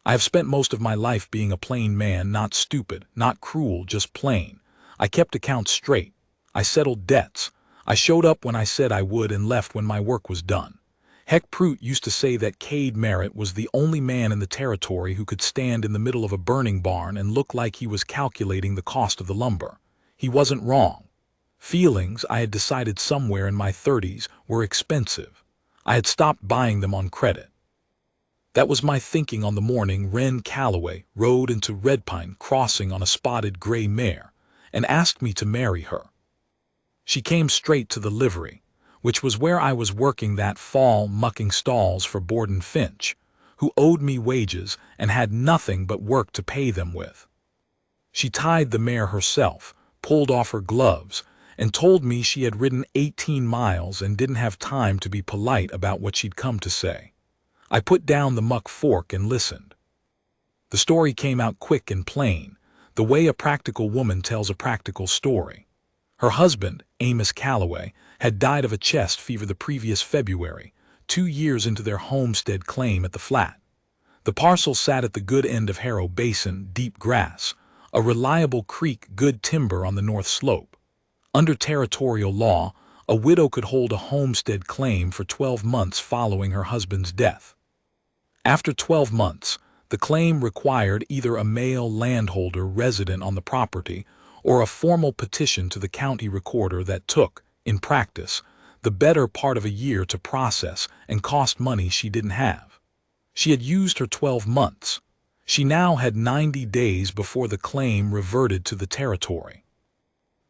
I have spent most of my life being a plain man, not stupid, not cruel, just plain. I kept accounts straight. I settled debts. I showed up when I said I would and left when my work was done. Heck Prout used to say that Cade Merritt was the only man in the territory who could stand in the middle of a burning barn and look like he was calculating the cost of the lumber. He wasn't wrong. Feelings, I had decided somewhere in my 30s, were expensive. I had stopped buying them on credit. That was my thinking on the morning Wren Calloway rode into Red Pine Crossing on a spotted gray mare and asked me to marry her. She came straight to the livery, which was where I was working that fall mucking stalls for Borden Finch, who owed me wages and had nothing but work to pay them with. She tied the mare herself, pulled off her gloves, and told me she had ridden 18 miles and didn't have time to be polite about what she'd come to say. I put down the muck fork and listened. The story came out quick and plain, the way a practical woman tells a practical story. Her husband, Amos Calloway, had died of a chest fever the previous February, 2 years into their homestead claim at the flat. The parcel sat at the good end of Harrow Basin, deep grass, a reliable creek, good timber on the north slope. Under territorial law, a widow could hold a homestead claim for 12 months following her husband's death. After 12 months, the claim required either a male landholder resident on the property or a formal petition to the county recorder that took, in practice, the better part of a year to process and cost money she didn't have. She had used her 12 months. She now had 90 days before the claim reverted to the territory.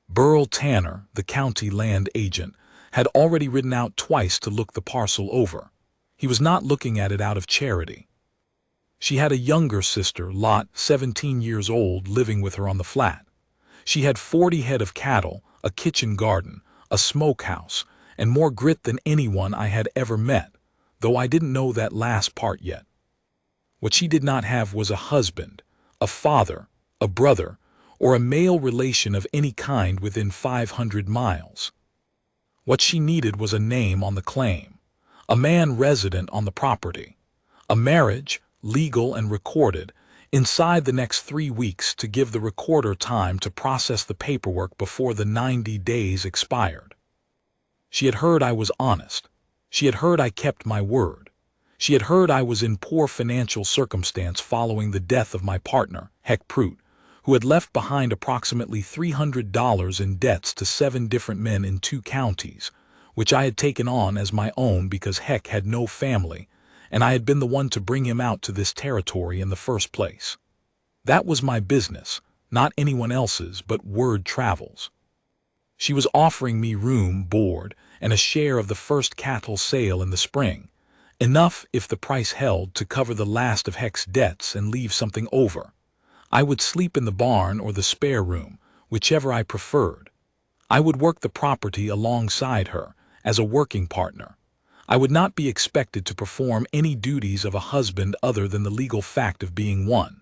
Burl Tanner, the county land agent, had already ridden out twice to look the parcel over. He was not looking at it out of charity. She had a younger sister, Lot, 17 years old, living with her on the flat. She had 40 head of cattle, a kitchen garden, a smokehouse, and more grit than anyone I had ever met, though I didn't know that last part yet. What she did not have was a husband, a father, a brother, or a male relation of any kind within 500 miles. What she needed was a name on the claim, a man resident on the property, a marriage, legal and recorded, inside the next 3 weeks to give the recorder time to process the paperwork before the 90 days expired. She had heard I was honest. She had heard I kept my word. She had heard I was in poor financial circumstance following the death of my partner, Heck Prout, who had left behind approximately $300 in debts to 7 different men in 2 counties, which I had taken on as my own because Heck had no family, and I had been the one to bring him out to this territory in the first place. That was my business, not anyone else's, but word travels. She was offering me room, board, and a share of the first cattle sale in the spring, enough, if the price held, to cover the last of Heck's debts and leave something over. I would sleep in the barn or the spare room, whichever I preferred. I would work the property alongside her, as a working partner. I would not be expected to perform any duties of a husband other than the legal fact of being one.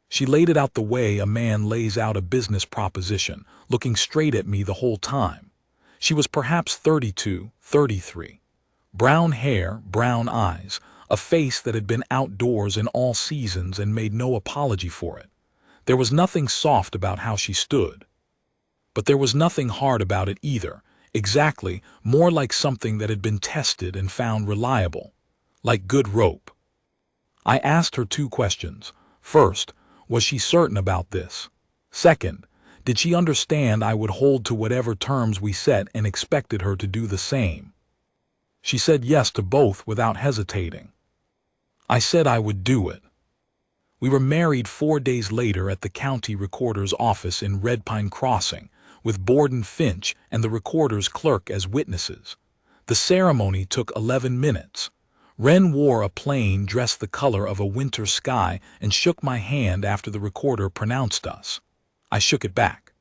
She laid it out the way a man lays out a business proposition, looking straight at me the whole time. She was perhaps 32, 33. Brown hair, brown eyes, a face that had been outdoors in all seasons and made no apology for it. There was nothing soft about how she stood. But there was nothing hard about it either. Exactly, more like something that had been tested and found reliable, like good rope. I asked her 2 questions. First, was she certain about this? Second, did she understand I would hold to whatever terms we set and expected her to do the same? She said yes to both without hesitating. I said I would do it. We were married 4 days later at the county recorder's office in Red Pine Crossing, with Borden Finch and the recorder's clerk as witnesses. The ceremony took 11 minutes. Wren wore a plain dress the color of a winter sky and shook my hand after the recorder pronounced us. I shook it back.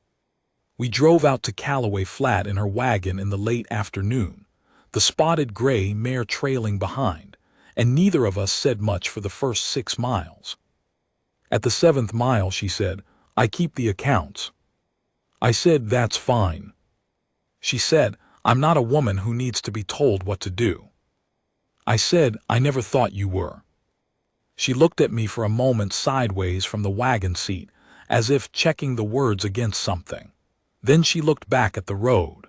We drove out to Calloway Flat in her wagon in the late afternoon, the spotted gray mare trailing behind, and neither of us said much for the first 6 miles. At the 7th mile, she said, "I keep the accounts." I said, "That's fine." She said, "I'm not a woman who needs to be told what to do." I said, "I never thought you were." She looked at me for a moment sideways from the wagon seat, as if checking the words against something. Then she looked back at the road.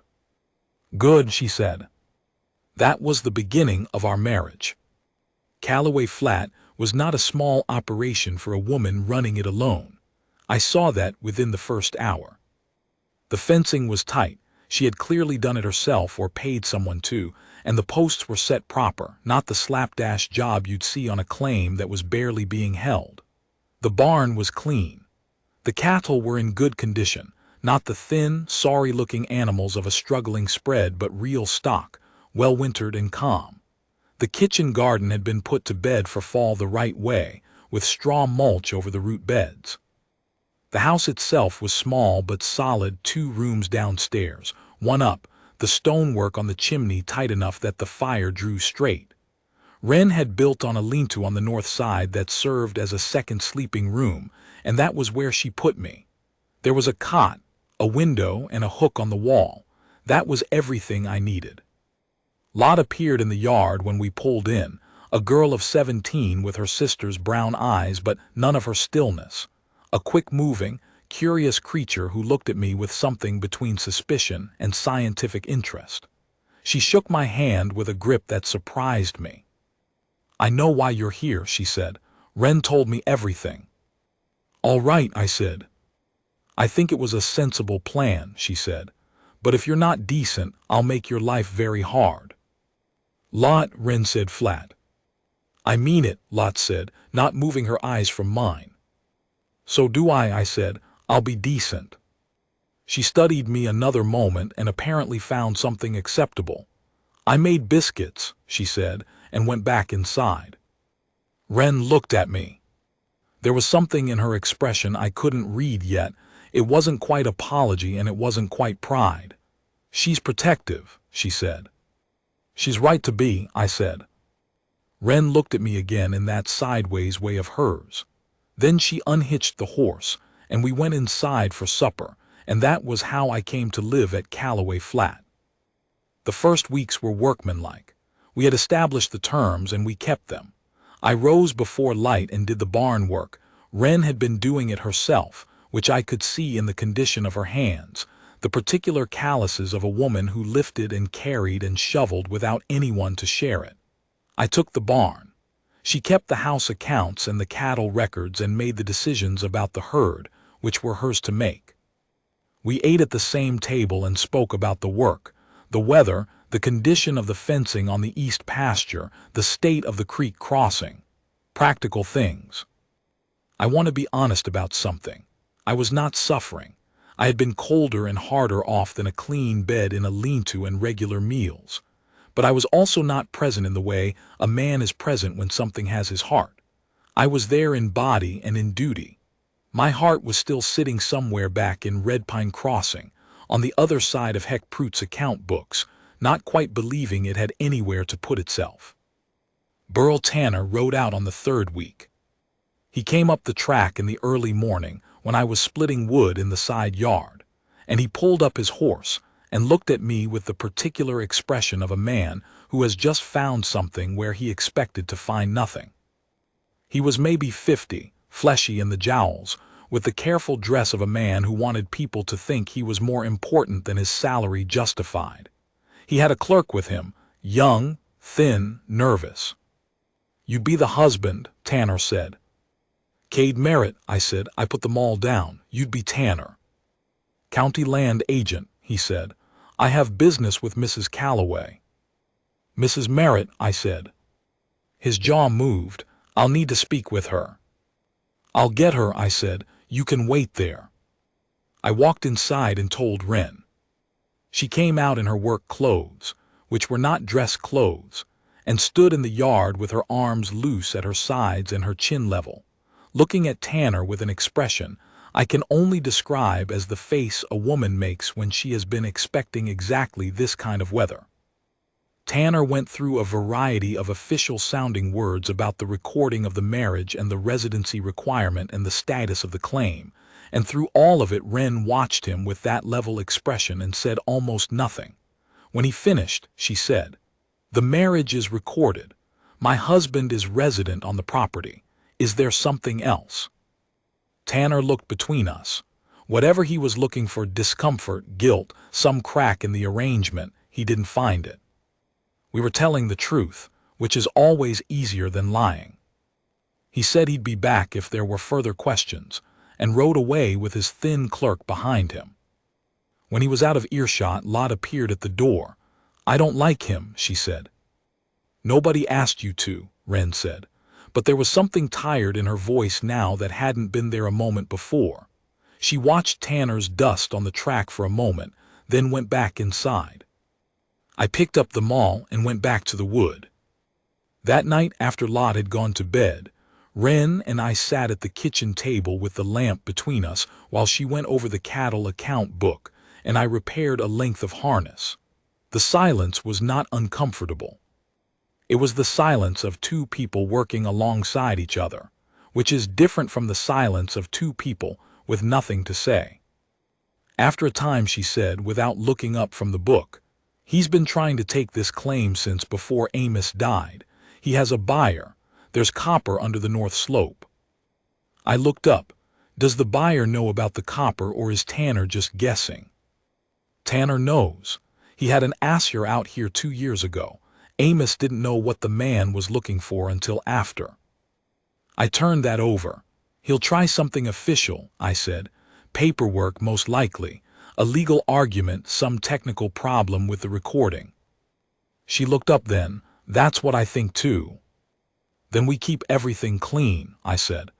"Good," she said. That was the beginning of our marriage. Callaway Flat was not a small operation for a woman running it alone. I saw that within the first hour. The fencing was tight. She had clearly done it herself or paid someone to, and the posts were set proper, not the slapdash job you'd see on a claim that was barely being held. The barn was clean. The cattle were in good condition, not the thin, sorry-looking animals of a struggling spread, but real stock, well-wintered and calm. The kitchen garden had been put to bed for fall the right way, with straw mulch over the root beds. The house itself was small but solid, 2 rooms downstairs, 1 up, the stonework on the chimney tight enough that the fire drew straight. Wren had built on a lean-to on the north side that served as a second sleeping room, and that was where she put me. There was a cot, a window, and a hook on the wall. That was everything I needed. Lot appeared in the yard when we pulled in, a girl of 17 with her sister's brown eyes but none of her stillness. A quick-moving, curious creature who looked at me with something between suspicion and scientific interest. She shook my hand with a grip that surprised me. "I know why you're here," she said. "Wren told me everything." "All right," I said. "I think it was a sensible plan," she said. "But if you're not decent, I'll make your life very hard." "Lot," Wren said flat. "I mean it," Lot said, not moving her eyes from mine. "So do I said. "I'll be decent." She studied me another moment and apparently found something acceptable. "I made biscuits," she said, and went back inside. Wren looked at me. There was something in her expression I couldn't read yet. It wasn't quite apology and it wasn't quite pride. "She's protective," she said. "She's right to be," I said. Wren looked at me again in that sideways way of hers. Then she unhitched the horse, and we went inside for supper, and that was how I came to live at Callaway Flat. The first weeks were workmanlike. We had established the terms, and we kept them. I rose before light and did the barn work. Wren had been doing it herself, which I could see in the condition of her hands, the particular calluses of a woman who lifted and carried and shoveled without anyone to share it. I took the barn. She kept the house accounts and the cattle records and made the decisions about the herd, which were hers to make. We ate at the same table and spoke about the work, the weather, the condition of the fencing on the east pasture, the state of the creek crossing. Practical things. I want to be honest about something. I was not suffering. I had been colder and harder off than a clean bed in a lean-to and regular meals. But I was also not present in the way a man is present when something has his heart. I was there in body and in duty. My heart was still sitting somewhere back in Red Pine Crossing, on the other side of Heck Prute's account books, not quite believing it had anywhere to put itself. Burl Tanner rode out on the 3rd week. He came up the track in the early morning when I was splitting wood in the side yard, and he pulled up his horse and looked at me with the particular expression of a man who has just found something where he expected to find nothing. He was maybe 50, fleshy in the jowls, with the careful dress of a man who wanted people to think he was more important than his salary justified. He had a clerk with him, young, thin, nervous. "You be the husband," Tanner said. "Cade Merritt," I said. I put them all down. "You'd be Tanner." "County land agent," he said. "I have business with Mrs. Callaway." "Mrs. Merritt," I said. His jaw moved. "I'll need to speak with her." "I'll get her," I said. "You can wait there." I walked inside and told Wren. She came out in her work clothes, which were not dress clothes, and stood in the yard with her arms loose at her sides and her chin level, looking at Tanner with an expression I can only describe as the face a woman makes when she has been expecting exactly this kind of weather. Tanner went through a variety of official-sounding words about the recording of the marriage and the residency requirement and the status of the claim, and through all of it Wren watched him with that level expression and said almost nothing. When he finished, she said, "The marriage is recorded. My husband is resident on the property. Is there something else? Tanner looked between us. Whatever he was looking for, discomfort, guilt, some crack in the arrangement, he didn't find it. We were telling the truth, which is always easier than lying. He said he'd be back if there were further questions, and rode away with his thin clerk behind him. When he was out of earshot, Lot appeared at the door. "I don't like him," she said. "Nobody asked you to," Wren said, but there was something tired in her voice now that hadn't been there a moment before. She watched Tanner's dust on the track for a moment, then went back inside. I picked up the maul and went back to the wood. That night, after Lot had gone to bed, Wren and I sat at the kitchen table with the lamp between us while she went over the cattle account book and I repaired a length of harness. The silence was not uncomfortable. It was the silence of two people working alongside each other, which is different from the silence of two people with nothing to say. After a time, she said, without looking up from the book, "He's been trying to take this claim since before Amos died. He has a buyer. There's copper under the north slope." I looked up. Does the buyer know about the copper, or is Tanner just guessing? Tanner knows. He had an asher out here 2 years ago. Amos didn't know what the man was looking for until after. I turned that over. "He'll try something official," I said. "Paperwork, most likely. A legal argument, some technical problem with the recording." She looked up then. "That's what I think too." "Then we keep everything clean," I said.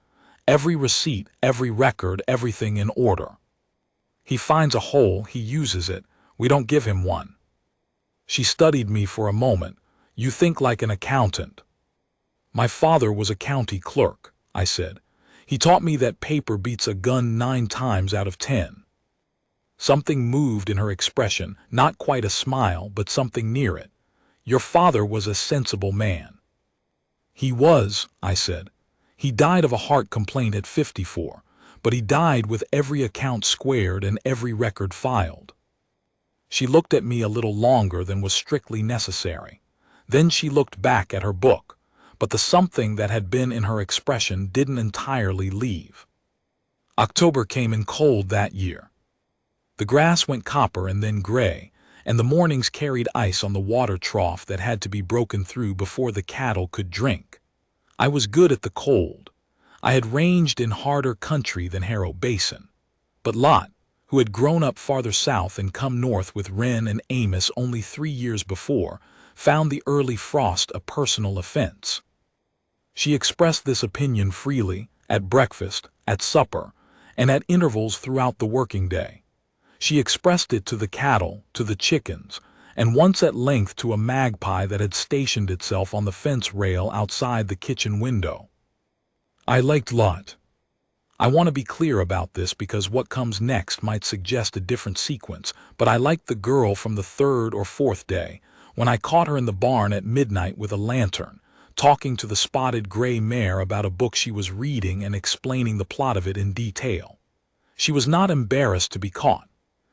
"Every receipt, every record, everything in order. He finds a hole, he uses it. We don't give him one." She studied me for a moment. "You think like an accountant." "My father was a county clerk," I said. "He taught me that paper beats a gun 9 times out of 10. Something moved in her expression, not quite a smile, but something near it. "Your father was a sensible man." "He was," I said. "He died of a heart complaint at 54, but he died with every account squared and every record filed." She looked at me a little longer than was strictly necessary. Then she looked back at her book, but the something that had been in her expression didn't entirely leave. October came in cold that year. The grass went copper and then gray, and the mornings carried ice on the water trough that had to be broken through before the cattle could drink. I was good at the cold. I had ranged in harder country than Harrow Basin. But Lot, who had grown up farther south and come north with Wren and Amos only 3 years before, found the early frost a personal offense. She expressed this opinion freely, at breakfast, at supper, and at intervals throughout the working day. She expressed it to the cattle, to the chickens, and once at length to a magpie that had stationed itself on the fence rail outside the kitchen window. I liked Lot. I want to be clear about this because what comes next might suggest a different sequence, but I liked the girl from the 3rd or 4th day, when I caught her in the barn at midnight with a lantern, talking to the spotted gray mare about a book she was reading and explaining the plot of it in detail. She was not embarrassed to be caught.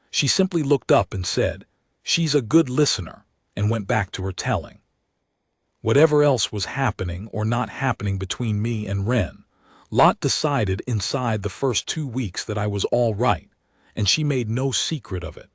She simply looked up and said, "She's a good listener," and went back to her telling. Whatever else was happening or not happening between me and Wren, Lot decided inside the first 2 weeks that I was all right, and she made no secret of it.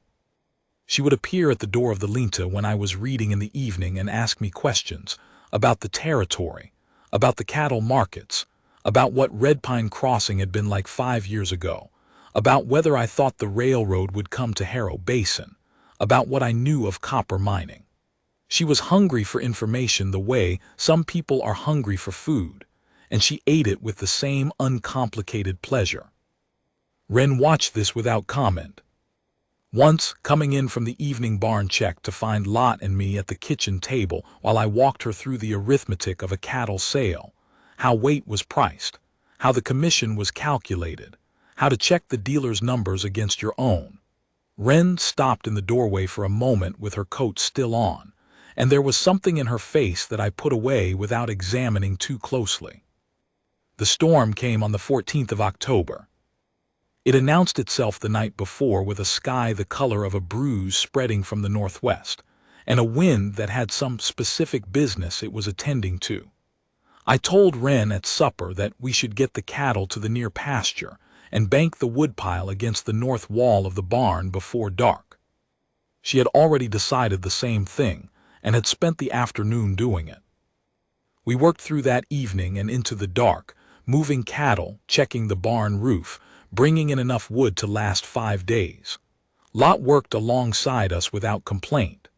She would appear at the door of the Linta when I was reading in the evening and ask me questions about the territory, about the cattle markets, about what Red Pine Crossing had been like 5 years ago, about whether I thought the railroad would come to Harrow Basin, about what I knew of copper mining. She was hungry for information the way some people are hungry for food, and she ate it with the same uncomplicated pleasure. Wren watched this without comment. Once, coming in from the evening barn check to find Lot and me at the kitchen table while I walked her through the arithmetic of a cattle sale, how weight was priced, how the commission was calculated, how to check the dealer's numbers against your own, Wren stopped in the doorway for a moment with her coat still on, and there was something in her face that I put away without examining too closely. The storm came on the 14th of October. It announced itself the night before with a sky the color of a bruise spreading from the northwest, and a wind that had some specific business it was attending to. I told Wren at supper that we should get the cattle to the near pasture and bank the woodpile against the north wall of the barn before dark. She had already decided the same thing and had spent the afternoon doing it. We worked through that evening and into the dark, moving cattle, checking the barn roof, bringing in enough wood to last 5 days. Lot worked alongside us without complaint.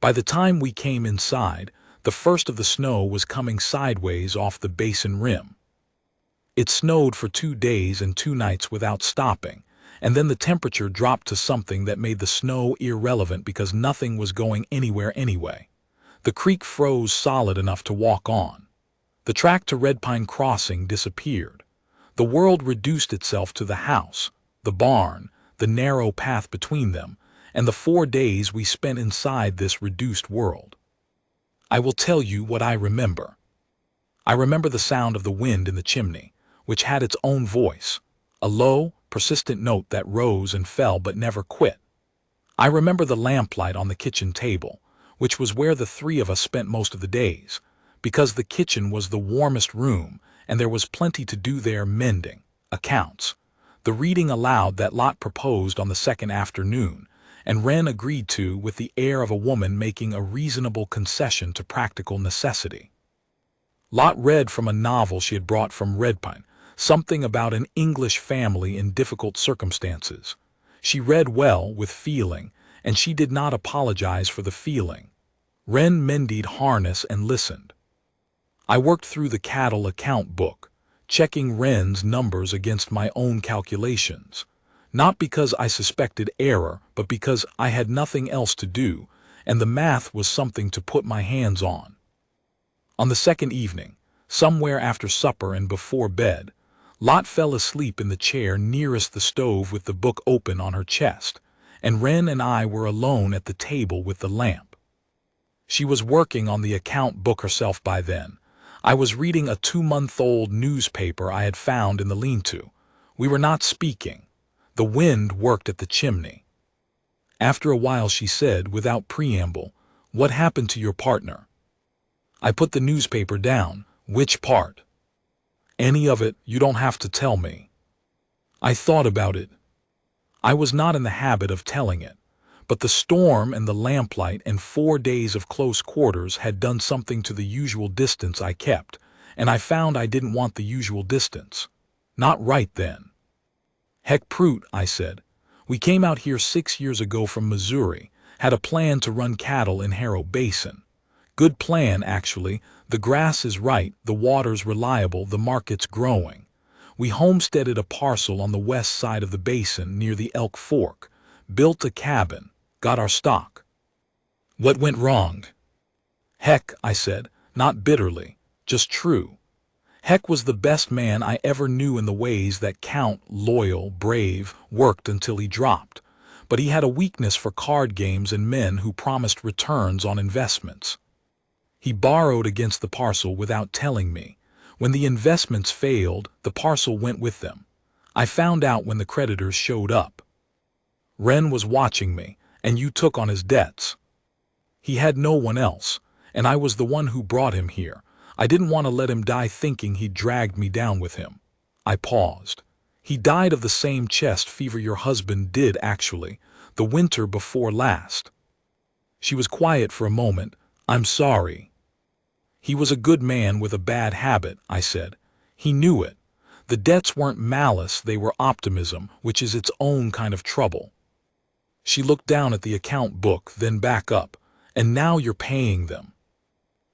By the time we came inside, the first of the snow was coming sideways off the basin rim. It snowed for 2 days and 2 nights without stopping, and then the temperature dropped to something that made the snow irrelevant because nothing was going anywhere anyway. The creek froze solid enough to walk on. The track to Red Pine Crossing disappeared. The world reduced itself to the house, the barn, the narrow path between them, and the 4 days we spent inside this reduced world. I will tell you what I remember. I remember the sound of the wind in the chimney, which had its own voice, a low, persistent note that rose and fell but never quit. I remember the lamplight on the kitchen table, which was where the 3 of us spent most of the days, because the kitchen was the warmest room and there was plenty to do there: mending, accounts, the reading aloud that Lot proposed on the second afternoon, and Wren agreed to with the air of a woman making a reasonable concession to practical necessity. Lot read from a novel she had brought from Red Pine, something about an English family in difficult circumstances. She read well, with feeling, and she did not apologize for the feeling. Wren mended harness and listened. I worked through the cattle account book, checking Wren's numbers against my own calculations, not because I suspected error, but because I had nothing else to do, and the math was something to put my hands on. On the second evening, somewhere after supper and before bed, Lot fell asleep in the chair nearest the stove with the book open on her chest, and Wren and I were alone at the table with the lamp. She was working on the account book herself by then. I was reading a 2-month-old newspaper I had found in the lean-to. We were not speaking. The wind worked at the chimney. After a while she said, without preamble, "What happened to your partner?" I put the newspaper down. "Which part?" "Any of it, you don't have to tell me." I thought about it. I was not in the habit of telling it, but the storm and the lamplight and 4 days of close quarters had done something to the usual distance I kept, and I found I didn't want the usual distance. Not right then. "Heck, Prout," I said. "We came out here 6 years ago from Missouri, had a plan to run cattle in Harrow Basin. Good plan, actually. The grass is right, the water's reliable, the market's growing. We homesteaded a parcel on the west side of the basin near the Elk Fork, built a cabin, got our stock." "What went wrong?" "Heck," I said, not bitterly, just true. Heck was the best man I ever knew in the ways that count, loyal, brave, worked until he dropped. But he had a weakness for card games and men who promised returns on investments. He borrowed against the parcel without telling me. When the investments failed, the parcel went with them. I found out when the creditors showed up. Wren was watching me, and you took on his debts. He had no one else, and I was the one who brought him here. I didn't want to let him die thinking he'd dragged me down with him." I paused. "He died of the same chest fever your husband did, actually, the winter before last." She was quiet for a moment. "I'm sorry." "He was a good man with a bad habit," I said. "He knew it. The debts weren't malice, they were optimism, which is its own kind of trouble." She looked down at the account book, then back up. "And now you're paying them."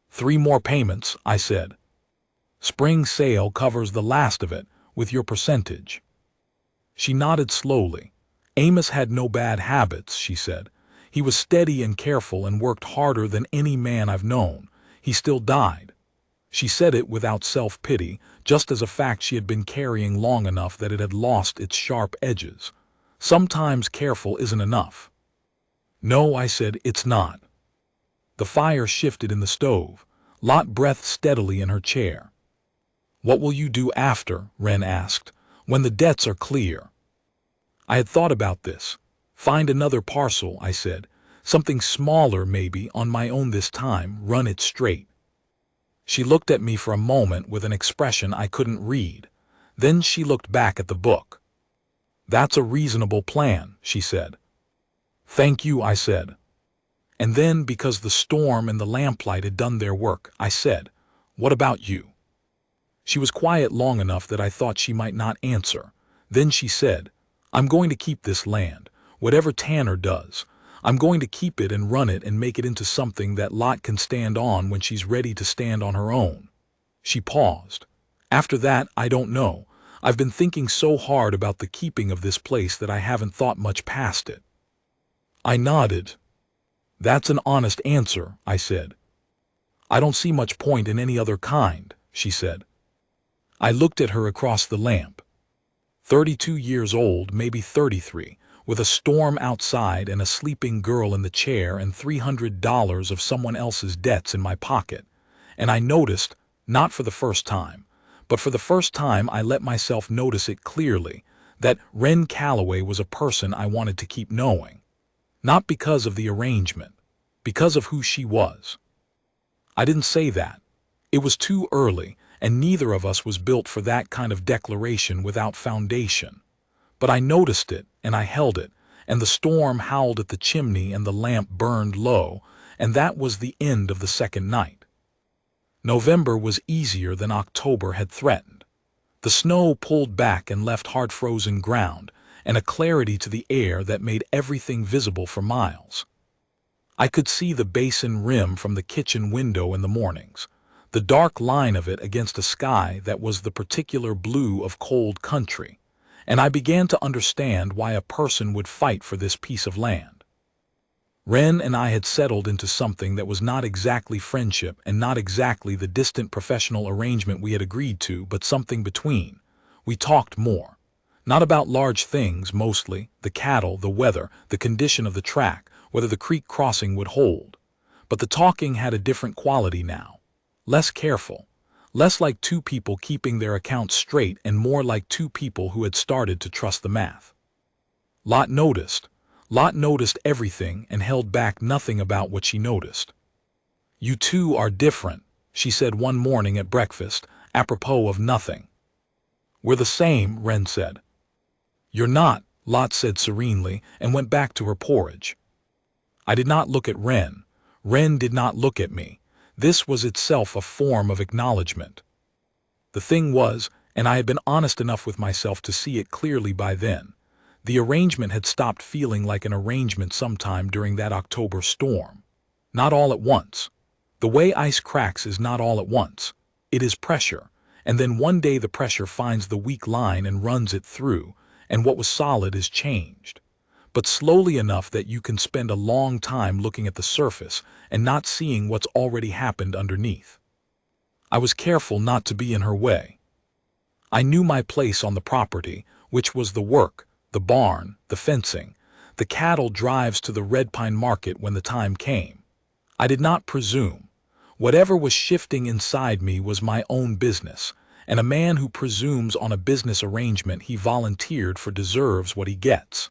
3 more payments," I said. "Spring sale covers the last of it, with your percentage." She nodded slowly. "Amos had no bad habits," she said. "He was steady and careful and worked harder than any man I've known. He still died." She said it without self-pity, just as a fact she had been carrying long enough that it had lost its sharp edges. Sometimes careful isn't enough. "No," I said, "it's not." The fire shifted in the stove. Lot breathed steadily in her chair. "What will you do after?" Wren asked. "When the debts are clear?" I had thought about this. "Find another parcel," I said. "Something smaller, maybe, on my own this time, run it straight." She looked at me for a moment with an expression I couldn't read. Then she looked back at the book. "That's a reasonable plan," she said. "Thank you," I said. And then, because the storm and the lamplight had done their work, I said, "What about you?" She was quiet long enough that I thought she might not answer. Then she said, "I'm going to keep this land, whatever Tanner does. I'm going to keep it and run it and make it into something that Lot can stand on when she's ready to stand on her own." She paused. "After that, I don't know. I've been thinking so hard about the keeping of this place that I haven't thought much past it." I nodded. "That's an honest answer," I said. "I don't see much point in any other kind," she said. I looked at her across the lamp. 32 years old, maybe 33, with a storm outside and a sleeping girl in the chair and $300 of someone else's debts in my pocket. And I noticed, not for the first time, but for the first time I let myself notice it clearly, that Wren Calloway was a person I wanted to keep knowing. Not because of the arrangement, because of who she was. I didn't say that. It was too early, and neither of us was built for that kind of declaration without foundation. But I noticed it, and I held it, and the storm howled at the chimney and the lamp burned low, and that was the end of the second night. November was easier than October had threatened. The snow pulled back and left hard-frozen ground, and a clarity to the air that made everything visible for miles. I could see the basin rim from the kitchen window in the mornings, the dark line of it against a sky that was the particular blue of cold country, and I began to understand why a person would fight for this piece of land. Wren and I had settled into something that was not exactly friendship and not exactly the distant professional arrangement we had agreed to, but something between. We talked more. Not about large things, mostly, the cattle, the weather, the condition of the track, whether the creek crossing would hold. But the talking had a different quality now. Less careful. Less like two people keeping their accounts straight and more like two people who had started to trust the math. Lot noticed. Lot noticed everything and held back nothing about what she noticed. "You two are different," she said one morning at breakfast, apropos of nothing. "We're the same," Wren said. "You're not," Lot said serenely, and went back to her porridge. I did not look at Wren. Wren did not look at me. This was itself a form of acknowledgement. The thing was, and I had been honest enough with myself to see it clearly by then, the arrangement had stopped feeling like an arrangement sometime during that October storm. Not all at once. The way ice cracks is not all at once. It is pressure, and then one day the pressure finds the weak line and runs it through, and what was solid is changed. But slowly enough that you can spend a long time looking at the surface and not seeing what's already happened underneath. I was careful not to be in her way. I knew my place on the property, which was the work, the barn, the fencing, the cattle drives to the Red Pine Market when the time came. I did not presume. Whatever was shifting inside me was my own business, and a man who presumes on a business arrangement he volunteered for deserves what he gets.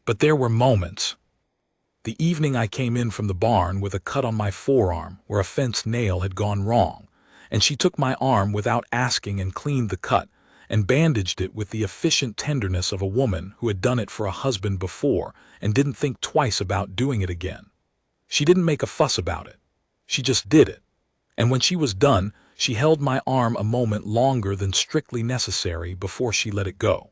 But there were moments. The evening I came in from the barn with a cut on my forearm where a fence nail had gone wrong, and she took my arm without asking and cleaned the cut and bandaged it with the efficient tenderness of a woman who had done it for a husband before and didn't think twice about doing it again. She didn't make a fuss about it. She just did it. And when she was done, she held my arm a moment longer than strictly necessary before she let it go.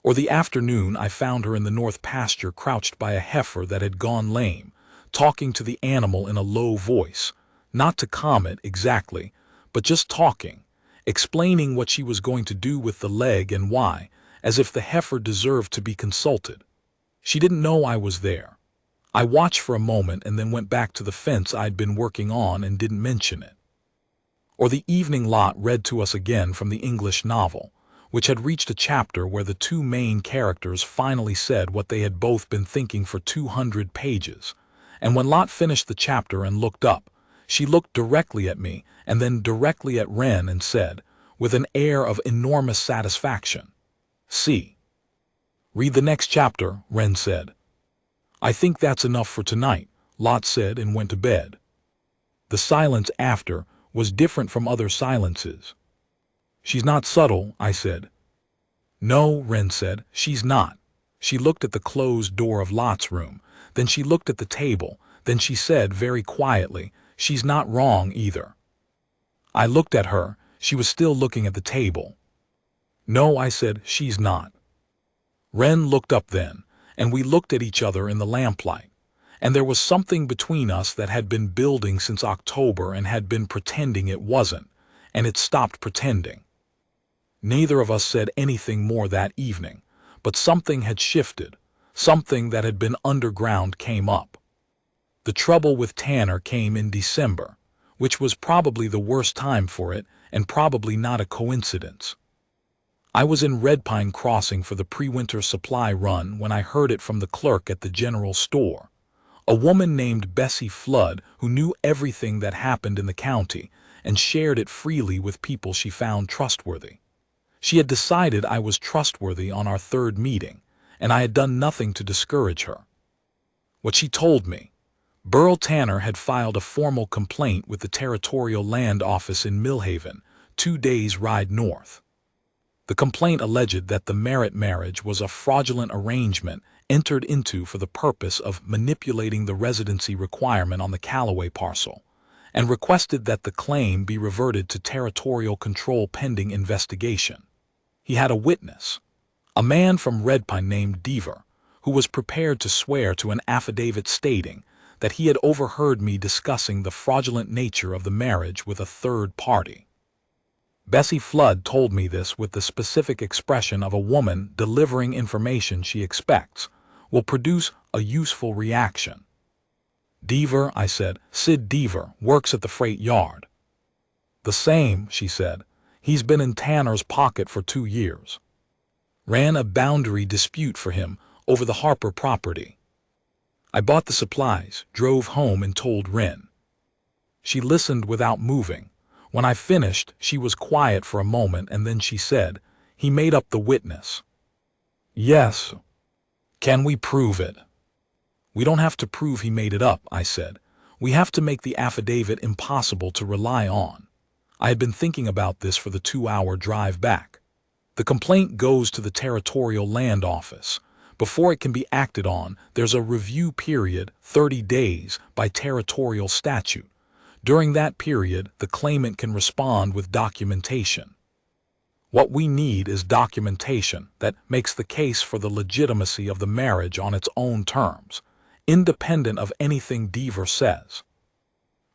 Or the afternoon I found her in the north pasture crouched by a heifer that had gone lame, talking to the animal in a low voice, not to comment exactly, but just talking, explaining what she was going to do with the leg and why, as if the heifer deserved to be consulted. She didn't know I was there. I watched for a moment and then went back to the fence I'd been working on and didn't mention it. Or the evening Lot read to us again from the English novel, which had reached a chapter where the two main characters finally said what they had both been thinking for 200 pages. And when Lot finished the chapter and looked up, she looked directly at me and then directly at Wren and said, with an air of enormous satisfaction, "See." "Read the next chapter," Wren said. "I think that's enough for tonight," Lot said and went to bed. The silence after was different from other silences. "She's not subtle," I said. "No," Wren said, "she's not." She looked at the closed door of Lot's room, then she looked at the table, then she said very quietly, "She's not wrong either." I looked at her. She was still looking at the table. "No," I said, "she's not." Wren looked up then, and we looked at each other in the lamplight. And there was something between us that had been building since October and had been pretending it wasn't, and it stopped pretending. Neither of us said anything more that evening, but something had shifted. Something that had been underground came up. The trouble with Tanner came in December, which was probably the worst time for it, and probably not a coincidence. I was in Red Pine Crossing for the pre-winter supply run when I heard it from the clerk at the general store. A woman named Bessie Flood who knew everything that happened in the county and shared it freely with people she found trustworthy. She had decided I was trustworthy on our third meeting, and I had done nothing to discourage her. What she told me: Burl Tanner had filed a formal complaint with the Territorial Land Office in Millhaven, 2 days' ride north. The complaint alleged that the Merritt marriage was a fraudulent arrangement entered into for the purpose of manipulating the residency requirement on the Callaway parcel, and requested that the claim be reverted to territorial control pending investigation. He had a witness, a man from Red Pine named Deaver, who was prepared to swear to an affidavit stating that he had overheard me discussing the fraudulent nature of the marriage with a third party. Bessie Flood told me this with the specific expression of a woman delivering information she expects will produce a useful reaction. "Deaver," I said. "Sid Deaver works at the freight yard." "The same," she said. "He's been in Tanner's pocket for 2 years. Ran a boundary dispute for him over the Harper property." I bought the supplies, drove home, and told Wren. She listened without moving. When I finished, she was quiet for a moment, and then she said, "He made up the witness." "Yes." "Can we prove it?" "We don't have to prove he made it up," I said. "We have to make the affidavit impossible to rely on." I had been thinking about this for the 2-hour drive back. The complaint goes to the Territorial Land Office. Before it can be acted on, there's a review period, 30 days, by territorial statute. During that period, the claimant can respond with documentation. What we need is documentation that makes the case for the legitimacy of the marriage on its own terms, independent of anything Deaver says.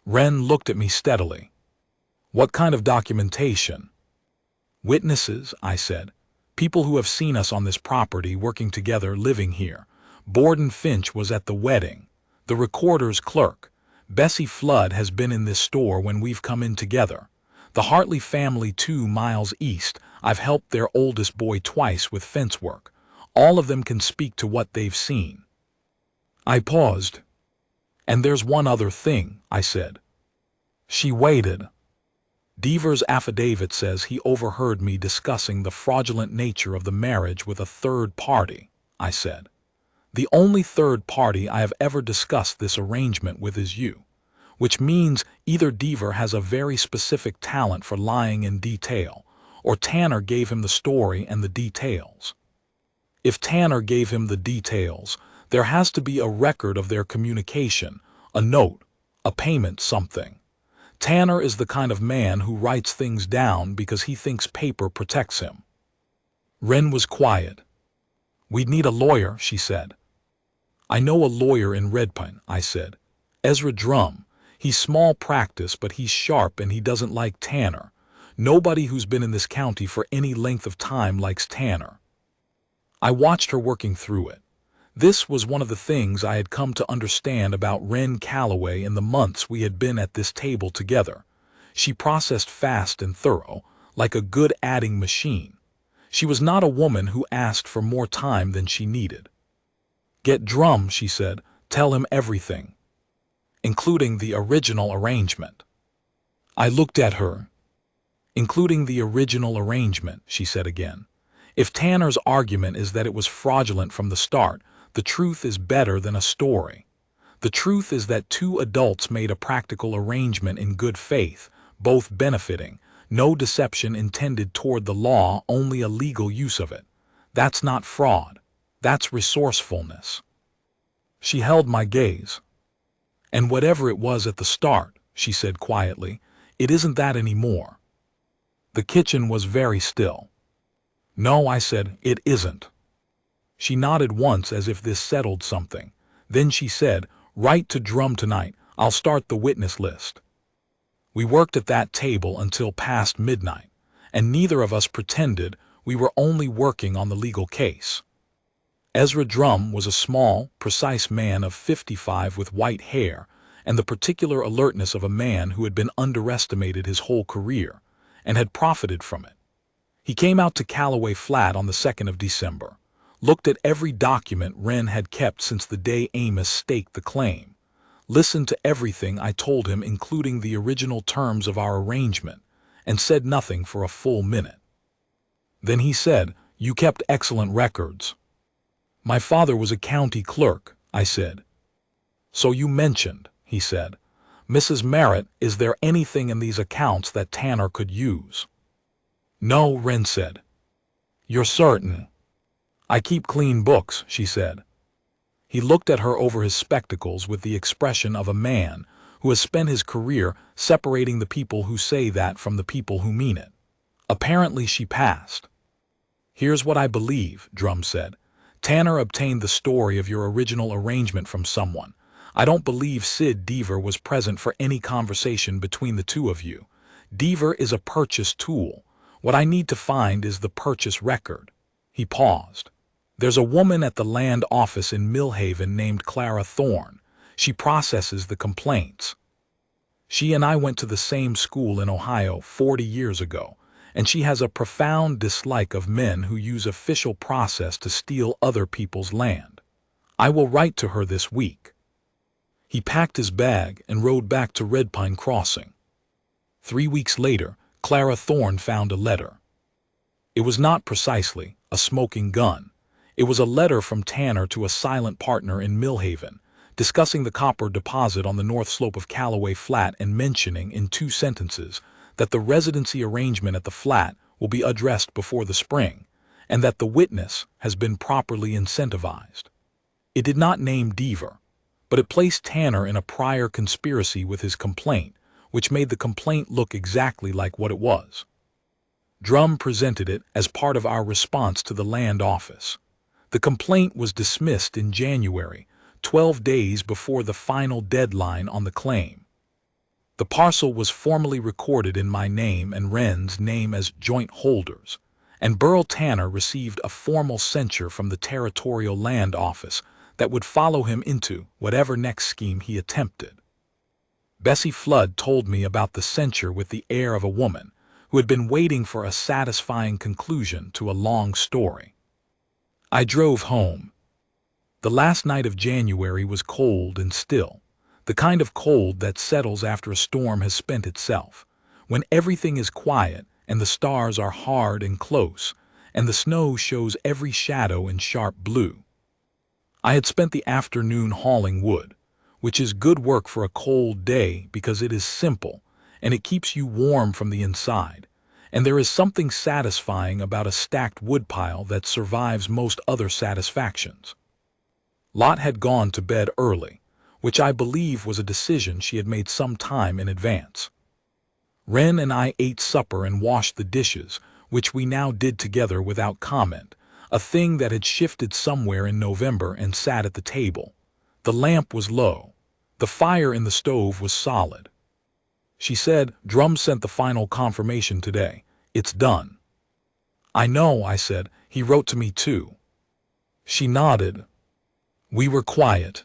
Wren looked at me steadily. "What kind of documentation?" "Witnesses," I said. "People who have seen us on this property, working together, living here. Borden Finch was at the wedding. The recorder's clerk. Bessie Flood has been in this store when we've come in together. The Hartley family 2 miles east, I've helped their oldest boy twice with fence work. All of them can speak to what they've seen." I paused. "And there's one other thing," I said. She waited. "Deaver's affidavit says he overheard me discussing the fraudulent nature of the marriage with a third party," I said. "The only third party I have ever discussed this arrangement with is you, which means either Deaver has a very specific talent for lying in detail, or Tanner gave him the story and the details. If Tanner gave him the details, there has to be a record of their communication, a note, a payment, something. Tanner is the kind of man who writes things down because he thinks paper protects him." Wren was quiet. "We'd need a lawyer," she said. "I know a lawyer in Red Pine," I said. "Ezra Drum. He's small practice, but he's sharp, and he doesn't like Tanner. Nobody who's been in this county for any length of time likes Tanner." I watched her working through it. This was one of the things I had come to understand about Wren Callaway in the months we had been at this table together. She processed fast and thorough, like a good adding machine. She was not a woman who asked for more time than she needed. "Get Drum," she said. "Tell him everything, including the original arrangement." I looked at her. "Including the original arrangement," she said again. "If Tanner's argument is that it was fraudulent from the start, the truth is better than a story. The truth is that 2 adults made a practical arrangement in good faith, both benefiting, no deception intended toward the law, only a legal use of it. That's not fraud. That's resourcefulness. She held my gaze. And whatever it was at the start, she said quietly, it isn't that anymore. The kitchen was very still. No, I said, it isn't. She nodded once as if this settled something. Then she said, write to Drum tonight. I'll start the witness list. We worked at that table until past midnight, and neither of us pretended we were only working on the legal case. Ezra Drum was a small, precise man of 55 with white hair and the particular alertness of a man who had been underestimated his whole career and had profited from it. He came out to Callaway Flat on the 2nd of December, looked at every document Wren had kept since the day Amos staked the claim, listened to everything I told him including the original terms of our arrangement, and said nothing for a full minute. Then he said, you kept excellent records. My father was a county clerk, I said. So you mentioned, he said. Mrs. Merritt, is there anything in these accounts that Tanner could use? No, Wren said. You're certain? I keep clean books, she said. He looked at her over his spectacles with the expression of a man who has spent his career separating the people who say that from the people who mean it. Apparently she passed. Here's what I believe, Drum said. Tanner obtained the story of your original arrangement from someone. I don't believe Sid Deaver was present for any conversation between the two of you. Deaver is a purchase tool. What I need to find is the purchase record. He paused. There's a woman at the land office in Millhaven named Clara Thorne. She processes the complaints. She and I went to the same school in Ohio 40 years ago, and she has a profound dislike of men who use official process to steal other people's land. I will write to her this week. He packed his bag and rode back to Red Pine Crossing. 3 weeks later, Clara Thorne found a letter. It was not precisely a smoking gun. It was a letter from Tanner to a silent partner in Millhaven, discussing the copper deposit on the north slope of Callaway Flat and mentioning in 2 sentences that the residency arrangement at the flat will be addressed before the spring, and that the witness has been properly incentivized. It did not name Deaver, but it placed Tanner in a prior conspiracy with his complaint, which made the complaint look exactly like what it was. Drum presented it as part of our response to the land office. The complaint was dismissed in January, 12 days before the final deadline on the claim. The parcel was formally recorded in my name and Wren's name as joint holders, and Burl Tanner received a formal censure from the Territorial Land Office that would follow him into whatever next scheme he attempted. Bessie Flood told me about the censure with the air of a woman who had been waiting for a satisfying conclusion to a long story. I drove home. The last night of January was cold and still, the kind of cold that settles after a storm has spent itself, when everything is quiet and the stars are hard and close, and the snow shows every shadow in sharp blue. I had spent the afternoon hauling wood, which is good work for a cold day because it is simple and it keeps you warm from the inside, and there is something satisfying about a stacked woodpile that survives most other satisfactions. Lot had gone to bed early, which I believe was a decision she had made some time in advance. Wren and I ate supper and washed the dishes, which we now did together without comment, a thing that had shifted somewhere in November and sat at the table. The lamp was low. The fire in the stove was solid. She said, Drum sent the final confirmation today. It's done. I know, I said. He wrote to me too. She nodded. We were quiet.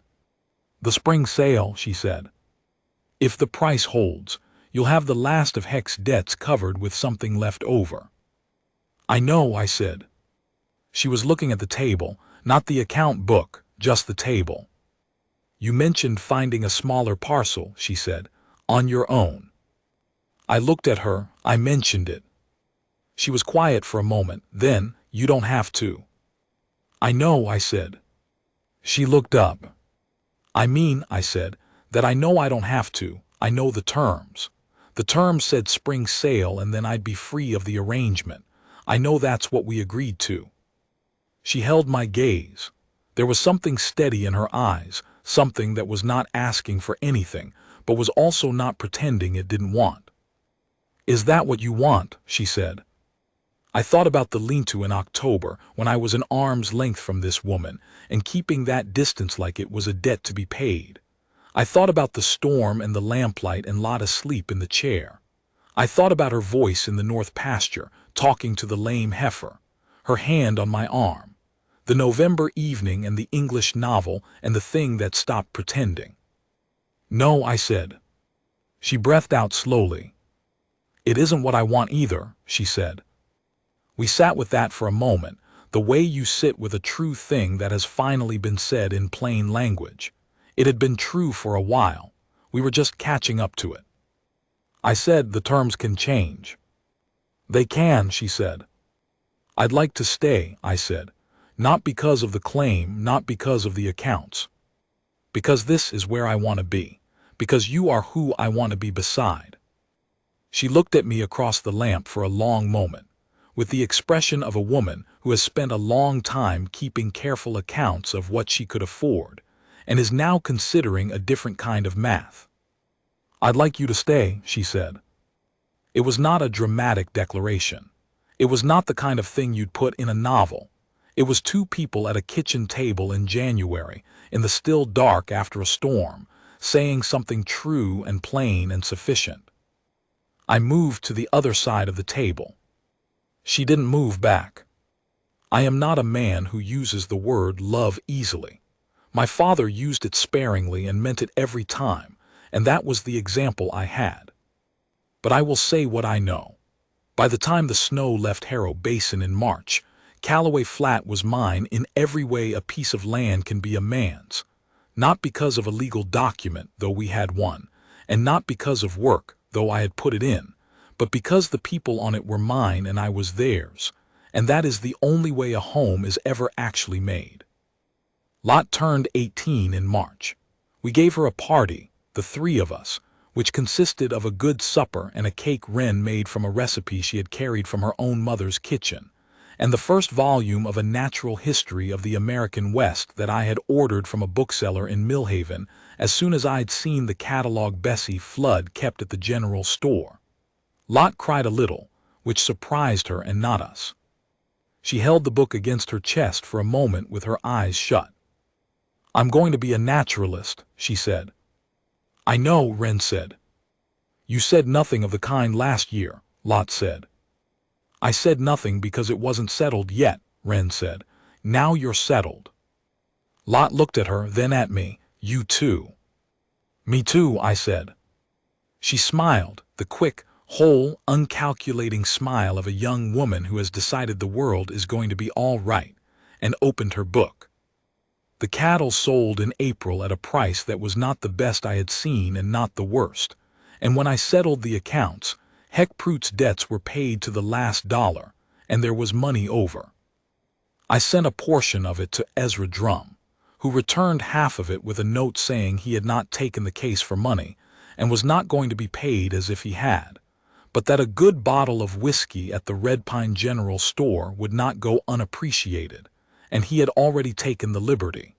The spring sale, she said. If the price holds, you'll have the last of Heck's debts covered with something left over. I know, I said. She was looking at the table, not the account book, just the table. You mentioned finding a smaller parcel, she said, on your own. I looked at her. I mentioned it. She was quiet for a moment. Then, you don't have to. I know, I said. She looked up. I mean, I said, that I know I don't have to. I know the terms. The terms said spring sale and then I'd be free of the arrangement. I know that's what we agreed to. She held my gaze. There was something steady in her eyes, something that was not asking for anything, but was also not pretending it didn't want. "Is that what you want?" she said. I thought about the lean-to in October when I was an arm's length from this woman, and keeping that distance like it was a debt to be paid. I thought about the storm and the lamplight and Lot asleep in the chair. I thought about her voice in the north pasture, talking to the lame heifer, her hand on my arm, the November evening and the English novel and the thing that stopped pretending. "No," I said. She breathed out slowly. "It isn't what I want either," she said. We sat with that for a moment, the way you sit with a true thing that has finally been said in plain language. It had been true for a while. We were just catching up to it. I said, "The terms can change." "They can," she said. "I'd like to stay," I said. "Not because of the claim, not because of the accounts. Because this is where I want to be. Because you are who I want to be beside." She looked at me across the lamp for a long moment, with the expression of a woman who has spent a long time keeping careful accounts of what she could afford, and is now considering a different kind of math. "I'd like you to stay," she said. It was not a dramatic declaration. It was not the kind of thing you'd put in a novel. It was two people at a kitchen table in January, in the still dark after a storm, saying something true and plain and sufficient. I moved to the other side of the table. She didn't move back. I am not a man who uses the word love easily. My father used it sparingly and meant it every time, and that was the example I had. But I will say what I know. By the time the snow left Harrow Basin in March, Callaway Flat was mine in every way a piece of land can be a man's. Not because of a legal document, though we had one, and not because of work, though I had put it in, but because the people on it were mine and I was theirs, and that is the only way a home is ever actually made. Lot turned 18 in March. We gave her a party, the three of us, which consisted of a good supper and a cake Wren made from a recipe she had carried from her own mother's kitchen, and the first volume of a natural history of the American West that I had ordered from a bookseller in Millhaven as soon as I'd seen the catalog Bessie Flood kept at the general store. Lot cried a little, which surprised her and not us. She held the book against her chest for a moment with her eyes shut. "I'm going to be a naturalist," she said. "I know," Wren said. "You said nothing of the kind last year," Lot said. "I said nothing because it wasn't settled yet," Wren said. "Now you're settled." Lot looked at her, then at me. "You too." "Me too," I said. She smiled, the quick, whole, uncalculating smile of a young woman who has decided the world is going to be all right, and opened her book. The cattle sold in April at a price that was not the best I had seen and not the worst, and when I settled the accounts, Heck Prute's debts were paid to the last dollar, and there was money over. I sent a portion of it to Ezra Drum, who returned half of it with a note saying he had not taken the case for money and was not going to be paid as if he had, but that a good bottle of whiskey at the Red Pine General Store would not go unappreciated, and he had already taken the liberty.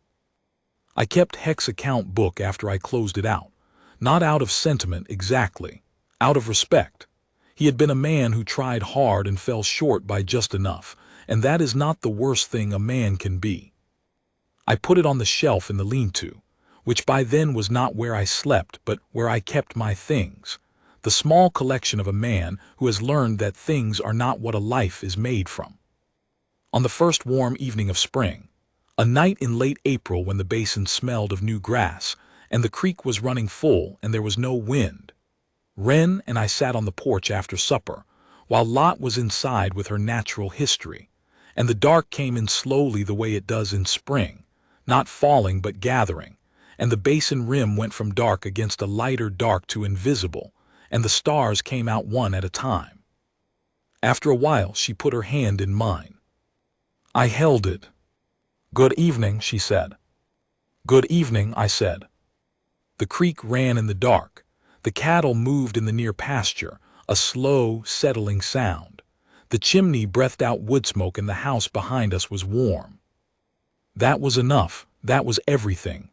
I kept Heck's account book after I closed it out, not out of sentiment exactly, out of respect. He had been a man who tried hard and fell short by just enough, and that is not the worst thing a man can be. I put it on the shelf in the lean-to, which by then was not where I slept but where I kept my things, the small collection of a man who has learned that things are not what a life is made from. On the first warm evening of spring, a night in late April when the basin smelled of new grass, and the creek was running full and there was no wind, Wren and I sat on the porch after supper, while Lot was inside with her natural history, and the dark came in slowly the way it does in spring, not falling but gathering, and the basin rim went from dark against a lighter dark to invisible, and the stars came out one at a time. After a while she put her hand in mine. I held it. "Good evening," she said. "Good evening," I said. The creek ran in the dark. The cattle moved in the near pasture, a slow, settling sound. The chimney breathed out wood smoke and the house behind us was warm. That was enough. That was everything.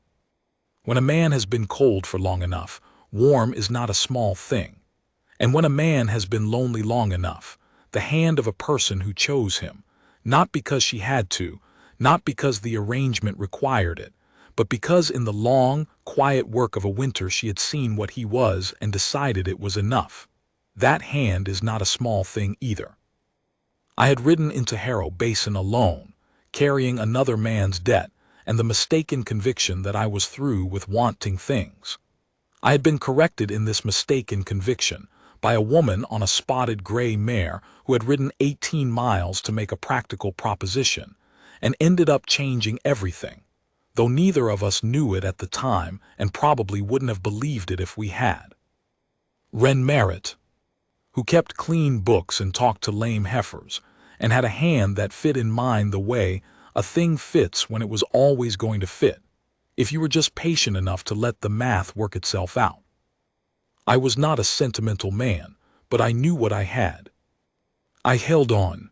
When a man has been cold for long enough, warm is not a small thing. And when a man has been lonely long enough, the hand of a person who chose him, not because she had to, not because the arrangement required it, but because in the long, quiet work of a winter she had seen what he was and decided it was enough. That hand is not a small thing either. I had ridden into Harrow Basin alone, carrying another man's debt and the mistaken conviction that I was through with wanting things. I had been corrected in this mistaken conviction by a woman on a spotted gray mare who had ridden 18 miles to make a practical proposition and ended up changing everything, though neither of us knew it at the time and probably wouldn't have believed it if we had. Ren Merritt, who kept clean books and talked to lame heifers, and had a hand that fit in mine the way a thing fits when it was always going to fit, if you were just patient enough to let the math work itself out. I was not a sentimental man, but I knew what I had. I held on,